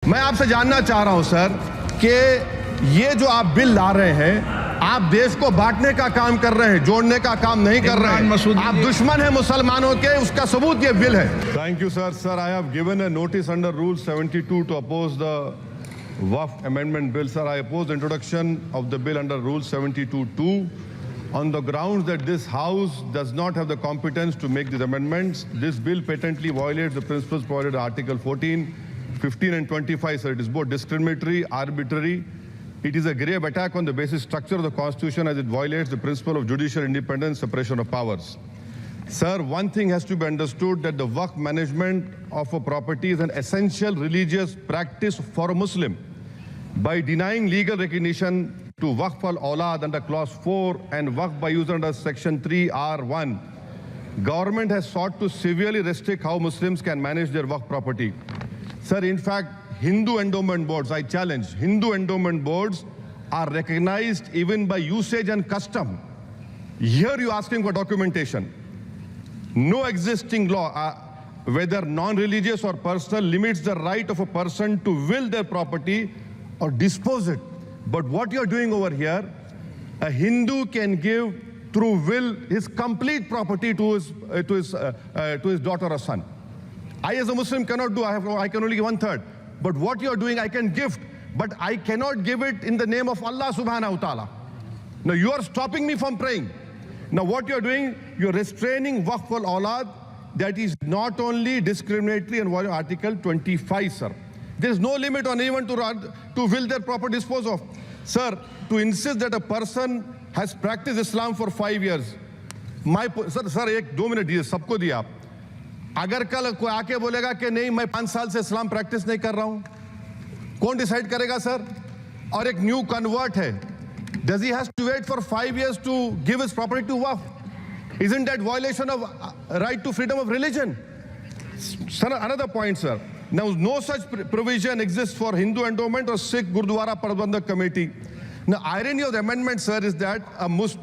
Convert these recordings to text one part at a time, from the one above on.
मैं आपसे जानना चाह रहा हूं सर कि ये जो आप बिल ला रहे हैं, आप देश को बांटने का काम कर रहे हैं, जोड़ने का काम नहीं कर रहे हैं। आप दुश्मन हैं मुसलमानों के, उसका सबूत ये बिल है। Thank you sir. Sir, I have given a notice under rule 72 to oppose the Waqf amendment bill. Sir, I oppose the introduction of the bill under Rule 72(2) on the grounds that this House does not have the competence to make these amendments. This bill patently violates the principles provided in Article 14, 15 and 25. Sir, it is both discriminatory, arbitrary. It is a grave attack on the basic structure of the Constitution as it violates the principle of judicial independence, separation of powers. Sir, one thing has to be understood, that the Waqf management of a property is an essential religious practice for a Muslim. By denying legal recognition to Waqf al-Awlad under Clause 4 and Waqf by user under Section 3(r)(1), government has sought to severely restrict how Muslims can manage their Waqf property. Sir, in fact, Hindu endowment boards, I challenge, Hindu endowment boards are recognized even by usage and custom. Here you're asking for documentation. No existing law, whether non-religious or personal, limits the right of a person to will their property or dispose it. But what you're doing over here, a Hindu can give through will his complete property to his daughter or son. I as a Muslim cannot do, I can only give 1/3. But what you're doing, I can gift, but I cannot give it in the name of Allah subhanahu wa ta'ala. Now you are stopping me from praying. Now what you're doing, you're restraining Waqf al-Awlad. That is not only discriminatory and violating Article 25, sir. There is no limit on anyone to will their property dispose of. Sir, to insist that a person has practiced Islam for 5 years, sir एक 2 minute दिए, सबको दिया आप. अगर कल कोई आके बोलेगा कि नहीं मैं 5 साल से इस्लाम प्रैक्टिस नहीं कर रहा हूं, कौन डिसाइड करेगा सर? और एक न्यू कन्वर्ट है, does he has to wait for 5 years to give his property to Waqf? Isn't that violation of right to freedom of religion? Sir, another point, sir. Now, no such provision exists for Hindu endowment or Sikh Gurdwara Prabandhak Committee. Now, irony of the amendment, sir, is that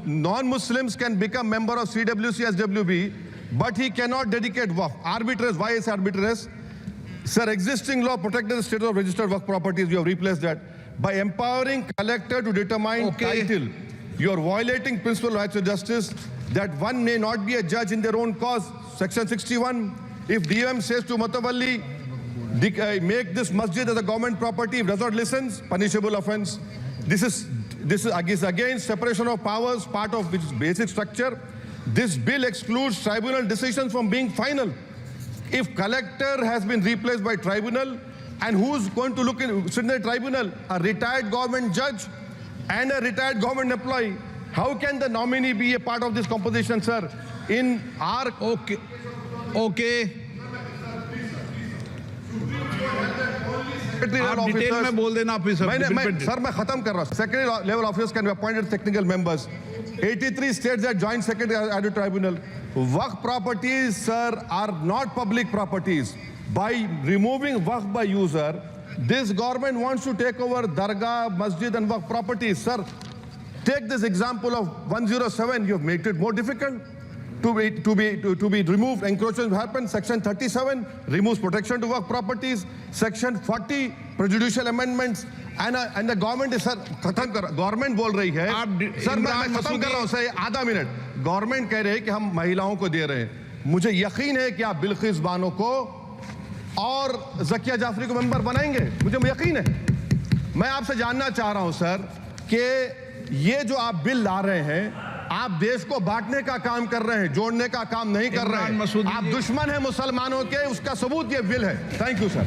non-Muslims can become member of CWC SWB, but he cannot dedicate Waqf. Arbitrage, why is arbitrage? Sir, existing law protected the status of registered Waqf properties. You have replaced that. By empowering collector to determine title, you are violating principle of rights of justice, that one may not be a judge in their own cause. Section 61. If DOM says to Matawalli, make this masjid as a government property, if does not listen, punishable offense. This is against separation of powers, part of which is basic structure. This bill excludes tribunal decisions from being final. If collector has been replaced by tribunal, and who's going to sit in the tribunal? A retired government judge and a retired government employee. How can the nominee be a part of this composition, sir? In our... Okay. आप detail में बोल देना officer. Sir मैं खत्म कर रहा हूं. Secretary level officers can be appointed technical members. 83 states that joint secretary added tribunal. Waqf properties, sir, are not public properties. By removing Waqf by user, this government wants to take over Dargah, Masjid and Waqf properties. Sir, take this example of 107. You have made it more difficult to be removed. Encroachment happen. Section 37 removes protection to Waqf properties. Section 40 prejudicial amendments. And the government is, sir, खत्म कर. Government बोल रही है. Sir मैं खत्म कर रहा हूँ सर, आधा मिनट. Government कह रहे हैं कि हम महिलाओं को दे रहे हैं. मुझे यकीन है कि आप बिल्किस बानो को और ज़किया जाफरी को मेंबर बनाएंगे, मुझे यकीन है. मैं आपसे जानना चाह रहा हूं सर कि ये जो आप बिल ला रहे हैं, आप देश को बांटने का काम कर रहे हैं, जोड़ने का काम नहीं कर रहे हैं. आप दुश्मन हैं मुसलमानों के, उसका सबूत ये बिल है. Thank you sir.